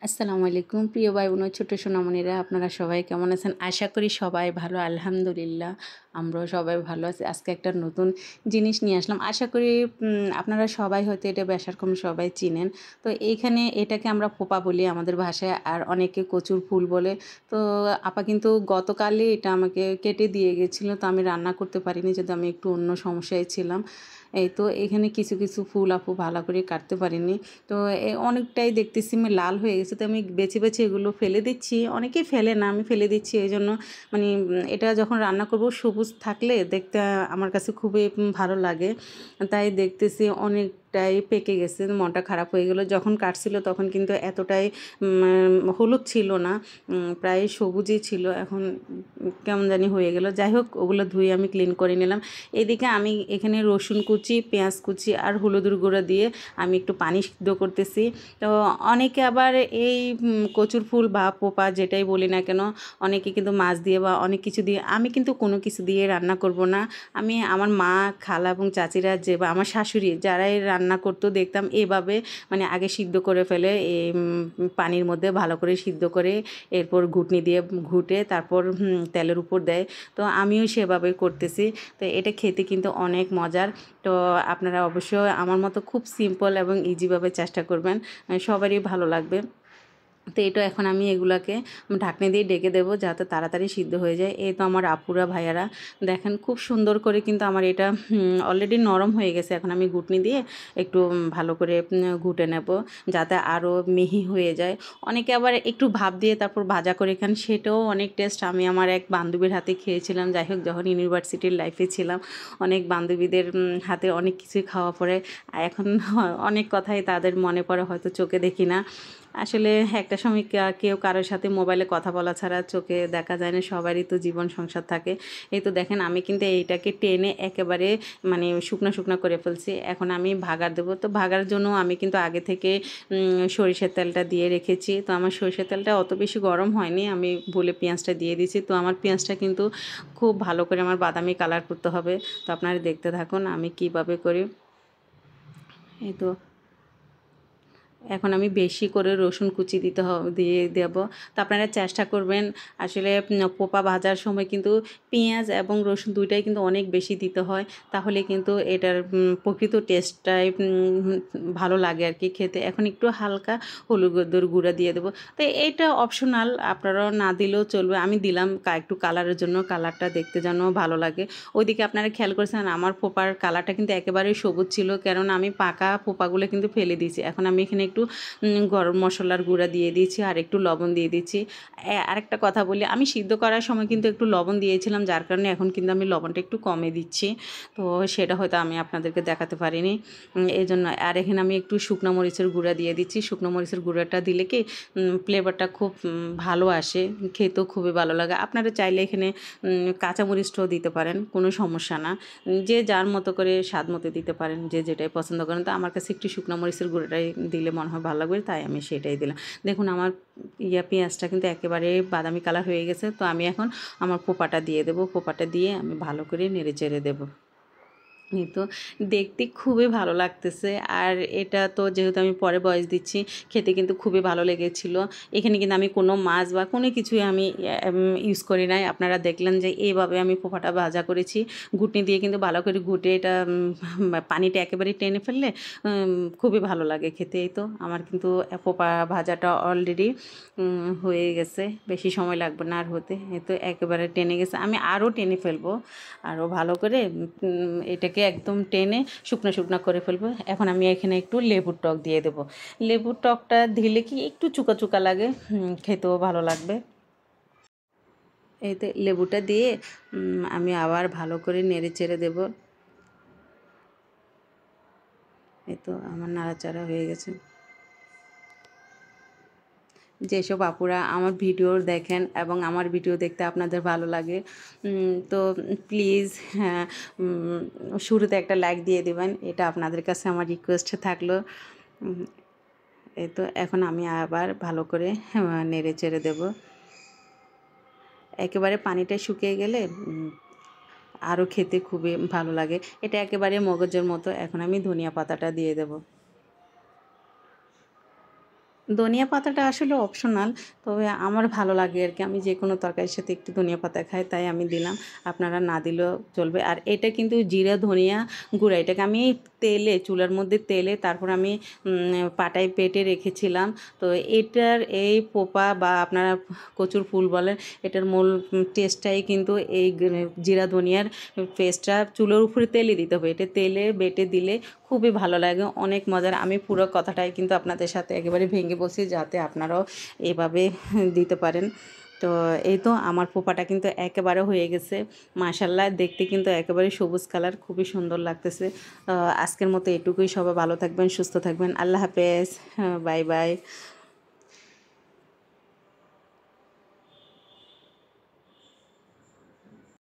আসসালামু আলাইকুম প্রিয় ভাই বোন ছোট সোনামণিরা, আপনারা সবাই কেমন আছেন? আশা করি সবাই ভালো, আলহামদুলিল্লাহ আমরাও সবাই ভালো আছি। আজকে একটা নতুন জিনিস নিয়ে আসলাম। আশা করি আপনারা সবাই হয়তো এটা বেশার কম সবাই চিনেন। তো এইখানে এটাকে আমরা ফোপা বলি আমাদের ভাষায়, আর অনেকে কচুর ফুল বলে। তো আপা কিন্তু গতকালই এটা আমাকে কেটে দিয়ে গেছিলো, তো আমি রান্না করতে পারিনি যেহেতু আমি একটু অন্য সমস্যায় ছিলাম। এই তো এখানে কিছু কিছু ফুল আপু ভালো করে কাটতে পারিনি। তো অনেকটাই দেখতেছি আমি লাল হয়ে গেছে, তো আমি বেছে বেছে এগুলো ফেলে দিচ্ছি। অনেকেই ফেলে না, আমি ফেলে দিচ্ছি এই জন্য। মানে এটা যখন রান্না করব সবুজ থাকলে দেখতে আমার কাছে খুবই ভালো লাগে। তাই দেখতেছি অনেকটাই পেকে গেছে, মনটা খারাপ হয়ে গেলো। যখন কাটছিল তখন কিন্তু এতটাই হলুদ ছিল না, প্রায় সবুজই ছিল। এখন কেমন জানি হয়ে গেল। যাই হোক, ওগুলো ধুয়ে আমি ক্লিন করে নিলাম। এদিকে আমি এখানে রসুন কুচি, পেঁয়াজ কুচি আর হলুদের গুঁড়ো দিয়ে আমি একটু পানি সিদ্ধ করতেছি। তো অনেকে আবার এই কচুর ফুল বা পোপা যেটাই বলি না কেন, অনেকে কিন্তু মাছ দিয়ে বা অনেক কিছু দিয়ে, আমি কিন্তু কোনো কিছু দিয়ে রান্না করব না। আমি আমার মা, খালা এবং চাচিরা যে বা আমার শাশুড়ি যারাই রান্না করতো দেখতাম এভাবে, মানে আগে সিদ্ধ করে ফেলে এই পানির মধ্যে ভালো করে সিদ্ধ করে, এরপর ঘুটনি দিয়ে ঘুটে তারপর তেলের উপর দেয়। তো আমিও সেভাবে করতেছি। তো এটা খেতে কিন্তু অনেক মজার। তো আপনারা অবশ্যই আমার মতো খুব সিম্পল এবং ইজিভাবে চেষ্টা করবেন, সবারই ভালো লাগবে। তো এটা এখন আমি এগুলাকে ঢাকনি দিয়ে ডেকে দেবো যাতে তাড়াতাড়ি সিদ্ধ হয়ে যায়। এই তো আমার আপুরা ভাইয়ারা দেখেন খুব সুন্দর করে কিন্তু আমার এটা অলরেডি নরম হয়ে গেছে। এখন আমি ঘুটনি দিয়ে একটু ভালো করে ঘুটে নেব যাতে আরও মিহি হয়ে যায়। অনেকে আবার একটু ভাপ দিয়ে তারপর ভাজা করে খান, সেটাও অনেক টেস্ট। আমি আমার এক বান্ধবীর হাতে খেয়েছিলাম। যাই হোক, যখন ইউনিভার্সিটির লাইফে ছিলাম অনেক বান্ধবীদের হাতে অনেক কিছুই খাওয়া পড়ে। এখন অনেক কথাই তাদের মনে পড়ে, হয়তো চোখে দেখি না। আসলে একটা সময় কেউ কারোর সাথে মোবাইলে কথা বলা ছাড়া চোখে দেখা যায় না, সবারই তো জীবন সংসার থাকে। এই তো দেখেন আমি কিন্তু এইটাকে টেনে একেবারে মানে শুকনো শুকনো করে ফেলছি। এখন আমি ভাগার দেবো। তো ভাগার জন্য আমি কিন্তু আগে থেকে সরিষার তেলটা দিয়ে রেখেছি। তো আমার সরিষার তেলটা অত বেশি গরম হয়নি, আমি ভুলে পেঁয়াজটা দিয়ে দিয়েছি। তো আমার পেঁয়াজটা কিন্তু খুব ভালো করে আমার বাদামি কালার করতে হবে। তো আপনারা দেখতে থাকুন আমি কীভাবে করি। এই তো এখন আমি বেশি করে রসুন কুচি দিয়ে দেব। তো আপনারা চেষ্টা করবেন আসলে পোপা ভাজার সময় কিন্তু পেঁয়াজ এবং রসুন দুইটাই কিন্তু অনেক বেশি দিতে হয়, তাহলে কিন্তু এটার প্রকৃত টেস্টটাই ভালো লাগে আর কি খেতে। এখন একটু হালকা হলুদের গুঁড়া দিয়ে দেবো। তো এইটা অপশনাল, আপনারাও না দিলেও চলবে, আমি দিলাম একটু কালারের জন্য, কালারটা দেখতে যেন ভালো লাগে। ওইদিকে আপনারা খেয়াল করেছেন আমার পোপার কালারটা কিন্তু একেবারেই সবুজ ছিল, কারণ আমি পাকা পোপাগুলো কিন্তু ফেলে দিয়েছি। এখন আমি এখানে একটু গরম মশলার গুঁড়া দিয়ে দিয়েছি আর একটু লবণ দিয়ে দিচ্ছি। আরেকটা কথা বলি, আমি সিদ্ধ করার সময় কিন্তু একটু লবণ দিয়েছিলাম, যার কারণে এখন কিন্তু আমি লবণটা একটু কমে দিচ্ছি। তো সেটা হয়তো আমি আপনাদেরকে দেখাতে পারিনি, এই জন্য। আর এখানে আমি একটু শুকনো মরিচের গুঁড়া দিয়ে দিচ্ছি। শুকনো মরিচের গুঁড়াটা দিলে কি ফ্লেভারটা খুব ভালো আসে, খেতেও খুবই ভালো লাগে। আপনারা চাইলে এখানে কাঁচামরিচটাও দিতে পারেন, কোনো সমস্যা না। যে যার মতো করে স্বাদ মতো দিতে পারেন, যে যেটাই পছন্দ করেন। তো আমার কাছে একটু শুকনো মরিচের গুঁড়োটাই দিলে মনে হয় ভালো লাগবে, তাই আমি সেটাই দিলাম। দেখুন আমার পেঁয়াজটা কিন্তু একেবারে বাদামি কালার হয়ে গেছে। তো আমি এখন আমার পোপাটা দিয়ে দেবো। পোপাটা দিয়ে আমি ভালো করে নেড়ে চেড়ে দেবো। এই তো দেখতে খুবই ভালো লাগতেছে। আর এটা তো যেহেতু আমি পরে ভয়েস দিচ্ছি, খেতে কিন্তু খুবই ভালো লেগেছিলো। এখানে কিন্তু আমি কোনো মাছ বা কোনো কিছুই আমি ইউজ করি নাই। আপনারা দেখলেন যে এইভাবে আমি পোপাটা ভাজা করেছি। ঘুটনি দিয়ে কিন্তু ভালো করে ঘুটে এটা পানিটা একেবারে টেনে ফেললে খুবই ভালো লাগে খেতে। এই তো আমার কিন্তু পোপা ভাজাটা অলরেডি হয়ে গেছে, বেশি সময় লাগবে না আর হতে। এই তো একেবারে টেনে গেছে, আমি আরও টেনে ফেলবো, আরও ভালো করে এটাকে একদম টেনে শুকনো শুকনো করে ফেলবো। এখন আমি এখানে একটু লেবুর টক দিয়ে দেবো। লেবুর টকটা দিলে কি একটু চুকা চুকা লাগে, খেতেও ভালো লাগবে। এতে লেবুটা দিয়ে আমি আবার ভালো করে নেড়ে চেড়ে দেবো। এই তো আমার নাড়াচাড়া হয়ে গেছে। যেসব আপুরা আমার ভিডিও দেখেন এবং আমার ভিডিও দেখতে আপনাদের ভালো লাগে, তো প্লিজ হ্যাঁ, শুরুতে একটা লাইক দিয়ে দেবেন, এটা আপনাদের কাছে আমার রিকোয়েস্ট থাকলো। এই তো এখন আমি আবার ভালো করে নেড়ে চেড়ে দেবো। একেবারে পানিটা শুকিয়ে গেলে আরও খেতে খুবই ভালো লাগে। এটা একেবারে মগজের মতো। এখন আমি ধনিয়া পাতাটা দিয়ে দেবো। ধনিয়া পাতাটা আসলে অপশনাল, তবে আমার ভালো লাগে আর কি। আমি যে কোনো তরকারির সাথে একটু ধনিয়া পাতা খাই, তাই আমি দিলাম। আপনারা না দিলেও চলবে। আর এটা কিন্তু জিরা ধনিয়া গুঁড়া, এটাকে আমি তেলে, চুলার মধ্যে তেলে তারপর আমি পাটায় বেটে রেখেছিলাম। তো এটার এই পোপা বা আপনারা কচুর ফুল বলেন, এটার মূল টেস্টটাই কিন্তু এই জিরা ধনিয়ার পেস্টটা চুলোর উপরে তেলে দিতে হবে। এটা তেলে বেটে দিলে খুবই ভালো লাগে, অনেক মজার। আমি পুরো কথাটাই কিন্তু আপনাদের সাথে একেবারে ভেঙে বলছি, যাতে আপনারাও এভাবে দিতে পারেন। তো এই তো আমার পোপাটা কিন্তু একেবারে হয়ে গেছে, মাশাল্লাহ। দেখতে কিন্তু একেবারে সবুজ কালার, খুবই সুন্দর লাগতেছে। আজকের মতো এটুকুই। সবাই ভালো থাকবেন, সুস্থ থাকবেন। আল্লাহ হাফেজ, বাই বাই।